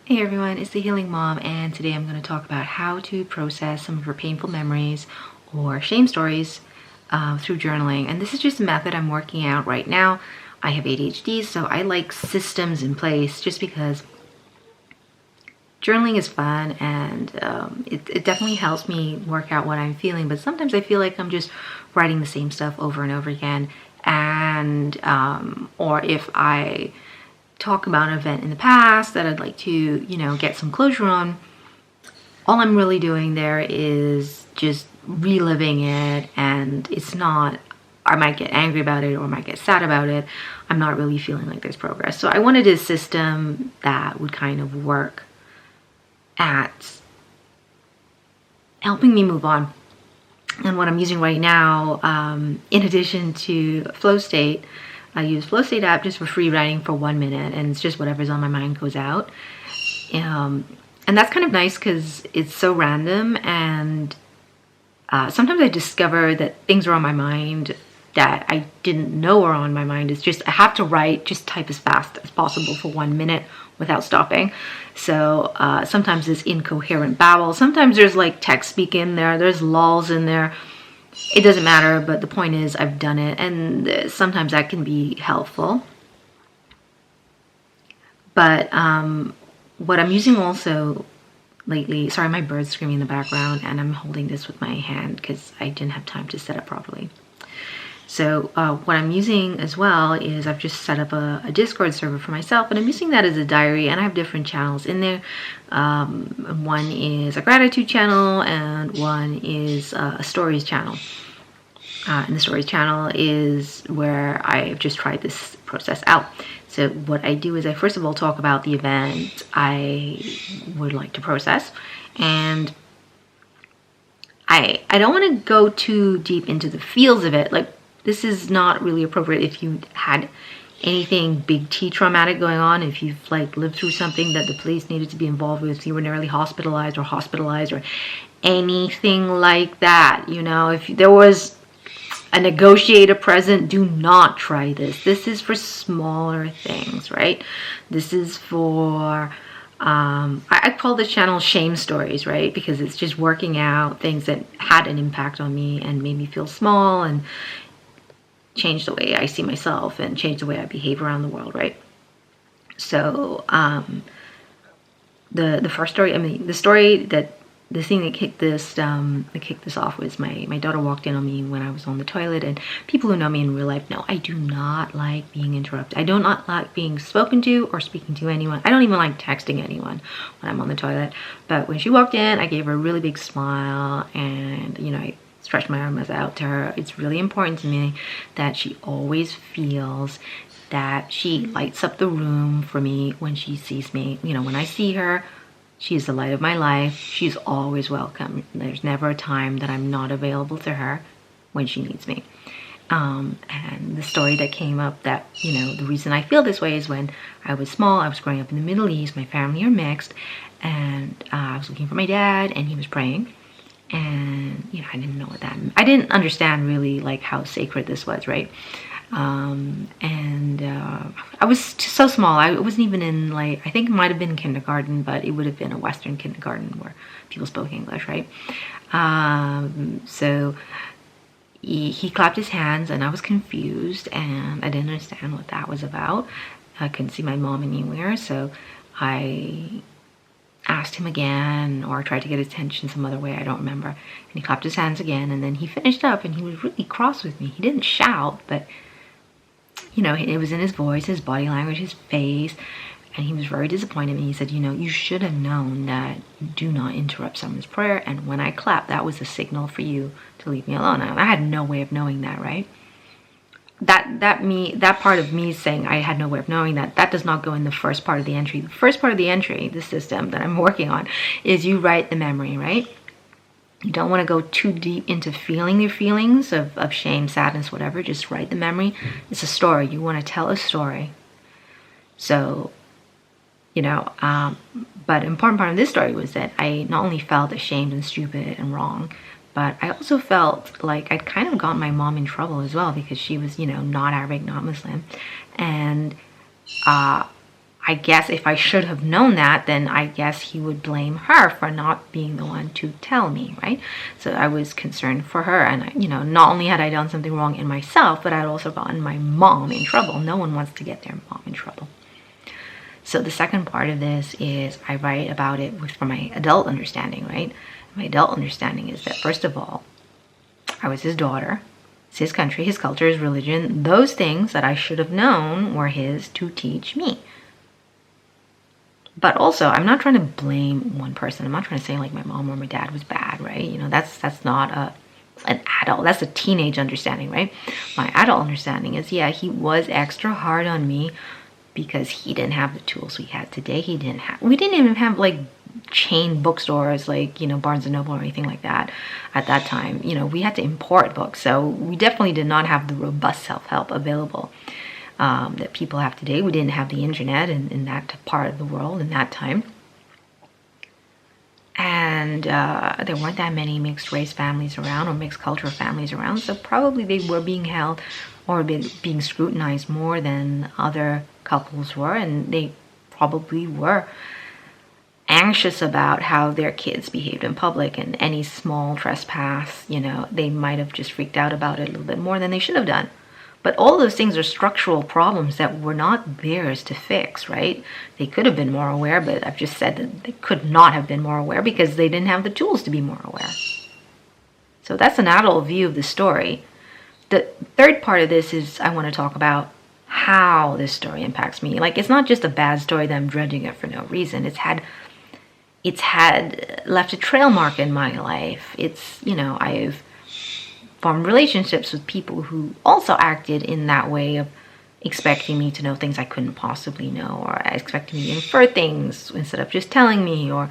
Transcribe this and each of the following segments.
Hey everyone, it's the Healing Mom, and today I'm going to talk about how to process some of your painful memories or shame stories through journaling. And this is just a method I'm working out right now. I have ADHD, so I like systems in place just because journaling is fun and it definitely helps me work out what I'm feeling. But sometimes I feel like I'm just writing the same stuff over and over again. And or if I talk about an event in the past that I'd like to, get some closure on, all I'm really doing there is just reliving it, and it's not, I might get angry about it or I might get sad about it. I'm not really feeling like there's progress. So I wanted a system that would kind of work at helping me move on. And what I'm using right now, in addition to Flow State, I use Flow State app just for free writing for 1 minute, and it's just whatever's on my mind goes out. And that's kind of nice because it's so random, and sometimes I discover that things are on my mind that I didn't know were on my mind. It's just I have to write, just type as fast as possible for 1 minute without stopping. So sometimes it's incoherent babble. Sometimes there's like text speak in there. There's lulls in there. It doesn't matter, but the point is I've done it, and sometimes that can be helpful. But what I'm using also lately, sorry, my bird's screaming in the background, and I'm holding this with my hand because I didn't have time to set up properly. So what I'm using as well is I've just set up a Discord server for myself, and I'm using that as a diary, and I have different channels in there. One is a gratitude channel, and one is a stories channel. And the stories channel is where I've just tried this process out. So what I do is I first of all talk about the event I would like to process, and I don't want to go too deep into the feels of it. Like, this is not really appropriate if you had anything big T traumatic going on, if you've like lived through something that the police needed to be involved with, you were nearly hospitalized or anything like that. If there was a negotiator present, do not try this. This is for smaller things, right? This is for I call this channel Shame Stories, right? Because it's just working out things that had an impact on me and made me feel small and change the way I see myself and change the way I behave around the world, right? So the first story, the thing that kicked this off was my daughter walked in on me when I was on the toilet, and people who know me in real life know I do not like being interrupted. I do not like being spoken to or speaking to anyone. I don't even like texting anyone when I'm on the toilet. But when she walked in, I gave her a really big smile, and I stretched my arms out to her. It's really important to me that she always feels that she lights up the room for me when she sees me. When I see her, she's the light of my life. She's always welcome. There's never a time that I'm not available to her when she needs me. And the story that came up that, the reason I feel this way is when I was small, I was growing up in the Middle East. My family are mixed, and I was looking for my dad, and he was praying. And I didn't know what that meant. I didn't understand really like how sacred this was, right? I was so small. I wasn't even in, like, I think it might have been kindergarten, but it would have been a Western kindergarten where people spoke English, right? So he clapped his hands, and I was confused, and I didn't understand what that was about. I couldn't see my mom anywhere, so I asked him again or tried to get his attention some other way, I don't remember. And he clapped his hands again, and then he finished up, and he was really cross with me. He didn't shout, but it was in his voice, his body language, his face, and he was very disappointed in me. He said, you should have known that you do not interrupt someone's prayer, and when I clapped, that was a signal for you to leave me alone. And I had no way of knowing that, right? That part of me saying I had no way of knowing that does not go in the first part of the entry. The first part of the entry, the system that I'm working on, is you write the memory, right? You don't want to go too deep into feeling your feelings of shame, sadness, whatever. Just write the memory. It's a story. You want to tell a story. So, but an important part of this story was that I not only felt ashamed and stupid and wrong, but I also felt like I'd kind of gotten my mom in trouble as well, because she was, not Arabic, not Muslim. And I guess if I should have known that, then I guess he would blame her for not being the one to tell me, right? So I was concerned for her. And, not only had I done something wrong in myself, but I'd also gotten my mom in trouble. No one wants to get their mom in trouble. So the second part of this is I write about it from my adult understanding, right? My adult understanding is that, first of all, I was his daughter. It's his country, his culture, his religion. Those things that I should have known were his to teach me. But also, I'm not trying to blame one person. I'm not trying to say like my mom or my dad was bad, right? That's not an adult. That's a teenage understanding, right? My adult understanding is, yeah, he was extra hard on me because he didn't have the tools we had today. We didn't even have like chain bookstores like, Barnes & Noble or anything like that at that time. We had to import books. So we definitely did not have the robust self-help available that people have today. We didn't have the internet in that part of the world in that time. And there weren't that many mixed race families around or mixed culture families around. So probably they were being held or being scrutinized more than other couples were. And they probably were anxious about how their kids behaved in public, and any small trespass, they might have just freaked out about it a little bit more than they should have done. But all those things are structural problems that were not theirs to fix, right? They could have been more aware, but I've just said that they could not have been more aware because they didn't have the tools to be more aware. So that's an adult view of the story. The third part of this is I want to talk about how this story impacts me. Like, it's not just a bad story that I'm dredging it for no reason. It's had left a trail mark in my life. I've formed relationships with people who also acted in that way of expecting me to know things I couldn't possibly know, or expecting me to infer things instead of just telling me, or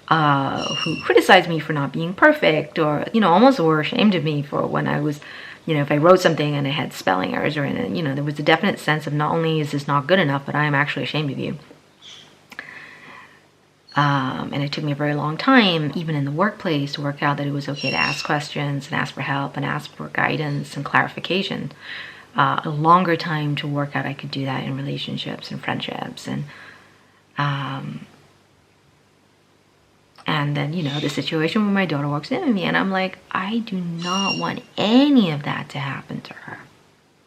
who criticized me for not being perfect, or, almost were ashamed of me for when I was, if I wrote something and it had spelling errors or in it, there was a definite sense of not only is this not good enough, but I am actually ashamed of you. And it took me a very long time, even in the workplace, to work out that it was okay to ask questions and ask for help and ask for guidance and clarification. A longer time to work out I could do that in relationships and friendships. And then, the situation where my daughter walks in with me and I'm like, I do not want any of that to happen to her.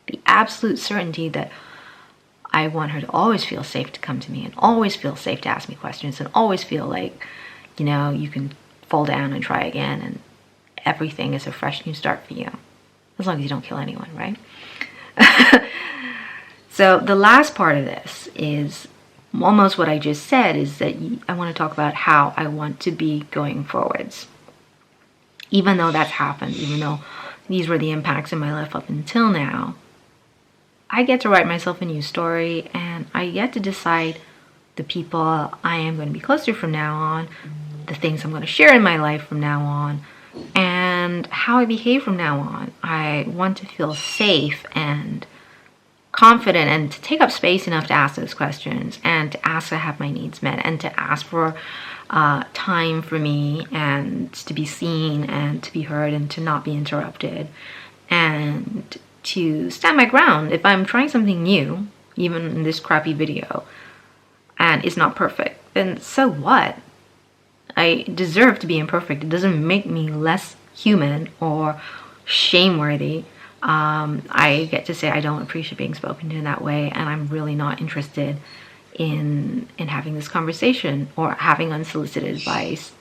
The absolute certainty that I want her to always feel safe to come to me and always feel safe to ask me questions and always feel like, you can fall down and try again and everything is a fresh new start for you. As long as you don't kill anyone, right? So the last part of this is almost what I just said, is that I want to talk about how I want to be going forwards. Even though that's happened, even though these were the impacts in my life up until now, I get to write myself a new story, and I get to decide the people I am going to be close to from now on, the things I'm going to share in my life from now on, and how I behave from now on. I want to feel safe and confident and to take up space enough to ask those questions and to ask to have my needs met and to ask for time for me and to be seen and to be heard and to not be interrupted and to stand my ground. If I'm trying something new, even in this crappy video, and it's not perfect, then so what? I deserve to be imperfect. It doesn't make me less human or shameworthy. I get to say I don't appreciate being spoken to in that way, and I'm really not interested in having this conversation or having unsolicited advice.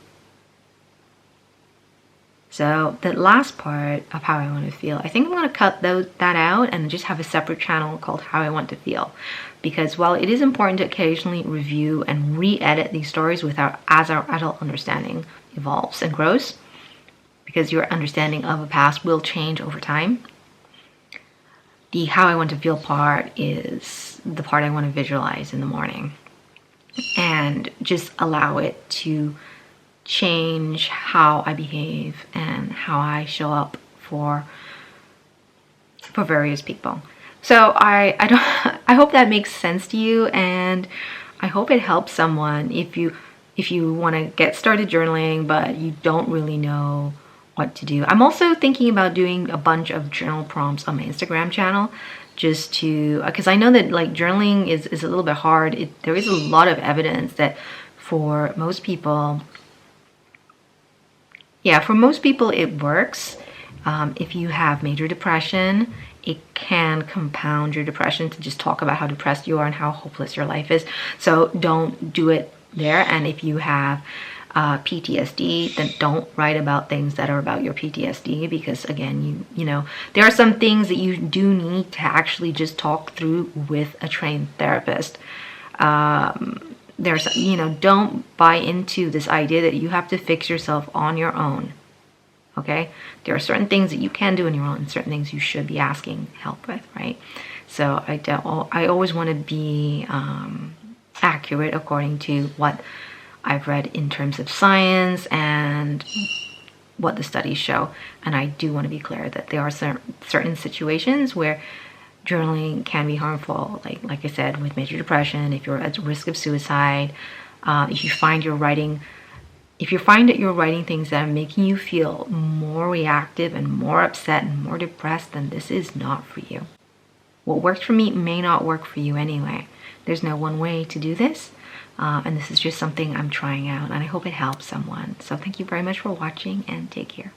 So the last part of how I want to feel, I think I'm going to cut that out and just have a separate channel called How I Want to Feel. Because while it is important to occasionally review and re-edit these stories as our adult understanding evolves and grows, because your understanding of a past will change over time, the How I Want to Feel part is the part I want to visualize in the morning and just allow it to change how I behave and how I show up for various people. So I hope that makes sense to you, and I hope it helps someone if you want to get started journaling but you don't really know what to do. I'm also thinking about doing a bunch of journal prompts on my Instagram channel, just to, because I know that like journaling is a little bit hard. There is a lot of evidence that for most people, it works. If you have major depression, it can compound your depression to just talk about how depressed you are and how hopeless your life is. So don't do it there. And if you have PTSD, then don't write about things that are about your PTSD, because again, you know, there are some things that you do need to actually just talk through with a trained therapist. There's, you know, don't buy into this idea that you have to fix yourself on your own. Okay, there are certain things that you can do on your own, and certain things you should be asking help with, right? So I always want to be accurate according to what I've read in terms of science and what the studies show. And I do want to be clear that there are certain situations where journaling can be harmful, like I said, with major depression, if you're at risk of suicide, if you find that you're writing things that are making you feel more reactive and more upset and more depressed, then this is not for you. What worked for me may not work for you anyway. There's no one way to do this, and this is just something I'm trying out, and I hope it helps someone. So thank you very much for watching, and take care.